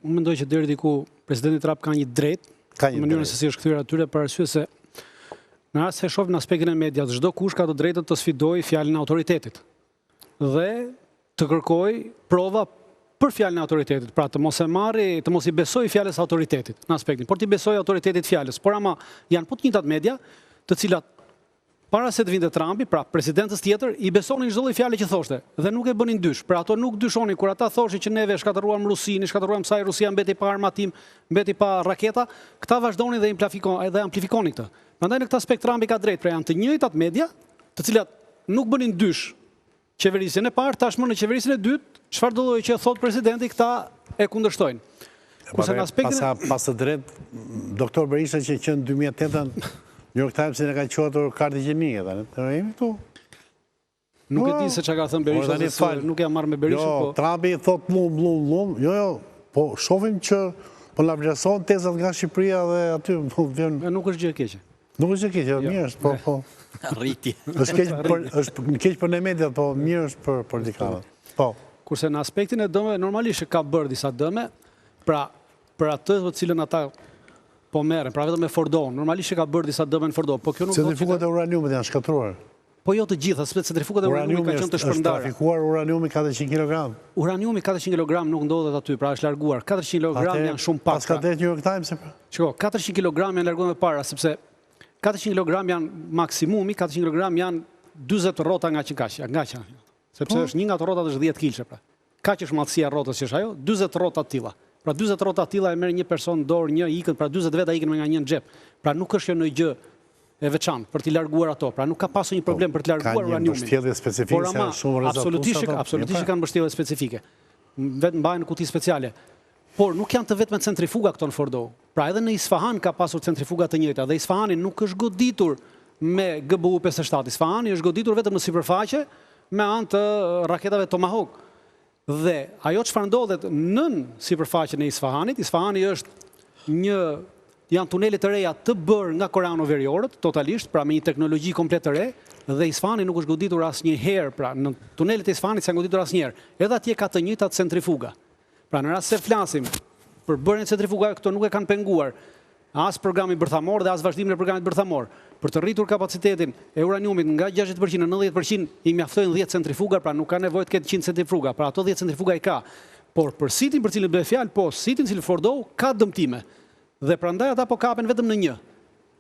unë mendoj që deri diku presidenti Trump ka një drejt në mënyrën se si është kthyer atyre për arsye se në rast se shohim në aspektin e medias, çdo kush ka të drejtën të sfidojë fjalën e autoritetit dhe të kërkojë prova për fjalën e autoritetit, pra të mos i besojë fjalës autoritetit në aspektin, por të besojë autoritetit fjalës. Por ama janë po të njëjtat media, të cilat para se të vinte Trumpi, pra presidentës tjetër, i besonin çdo lloj fjale që thoshte dhe nuk e bënin dysh. Pra ato nuk dyshonin kur ata thoshin që neve shkatëruam Rusinë, shkatëruam sa Rusia mbeti pa armatim, mbeti pa raketa, këta vazhdonin dhe amplifikonin këtë. Prandaj në këtë aspekt Trumpi ka drejt, pra janë të njëjtat media, të cilat nuk bënin dysh qeverisjen e parë, tashmë në qeverisjen e dytë, çfarë do lloj që thot presidenti, këta e kundërshtojnë. Kurse në aspektin pas të drejt, doktor Berisha që në 2008 New York Times e ka quajtur kartë gjenike, tani jemi këtu. Nuk e di se çka ka thënë Berisha, se nuk jam marrë me Berishën, po. Trumpi thot lum. Jo, po shohim që po na vlerëson tezat nga Shqipëria dhe aty vjen. Nuk është gjë e keqe. Nuk është gjë e keqe, mirë është, po. Rriti. Është keq për ne mediat, po mirë është për politikanët. Po. Kurse në aspektin e dëmeve normalisht ka bërë disa dëme, pra për atë të cilën ata po merren, pra vetëm me Fordo, normalisht ka bërë disa dëme në Fordo, po kjo nuk do të centrifugat e uraniumit janë shkatruar. Po jo të gjitha, sepse centrifugat e uraniumit kanë qenë të shpërndarë. Është trafikuar uraniumi 400 kg. Uraniumi 400 kg nuk ndodhet aty, pra është larguar. 400 kg janë shumë pak. Pas ka det New York Times pra. Shiko, 400 kg janë larguar më para, sepse 400 kg janë maksimumi, 400 kg janë 40 rrota nga që. Sepse është një nga ato rrotat është 10 kg pra. Kaq është madhësia e rrotës që është ajo, 40 rrota të tilla. Pra 40 rrota të tilla e merr një person në dorë, një ikën, pra 40 veta ikën me nga një në xhep. Pra nuk është në gjë e veçantë për t'i larguar ato. Pra nuk ka pasur një problem për t'i larguar uraniumin. Ka një mbështjellje specifike, shumë rrezatuese. Absolutisht kanë mbështjellje specifike. Vetëm mbahen në kuti speciale. Por nuk janë të vetme centrifuga këto në Fordo. Pra edhe në Isfahan ka pasur centrifuga të njëjta dhe Isfahani nuk është goditur me GBU 57. Isfahani është goditur vetëm në sipërfaqe me anë të raketave Tomahawk. Dhe ajo çfarë ndodhet nën sipërfaqen e Isfahanit, Isfahani është janë tunelet të reja të bërë nga koreano-veriorët, totalisht, pra me një teknologji komplet të re, dhe Isfahani nuk është goditur asnjëherë, pra në tunelet e Isfahanit s'janë goditur asnjëherë. Edhe atje ka të njëjtat centrifuga. Pra në rast se flasim për bërjen e centrifugave, këto nuk e kanë penguar as programi bërthamor dhe as vazhdimin e programit bërthamor. Për të rritur kapacitetin e uraniumit nga 60% në 90%, i mjaftojnë 10 centrifuga, pra nuk ka nevojë të ketë 100 centrifuga, pra ato 10 centrifuga i ka. Por për sitin për cilin bëhet fjalë, po sitin cilin Fordo ka dëmtime. Dhe prandaj ata po kapen vetëm në një.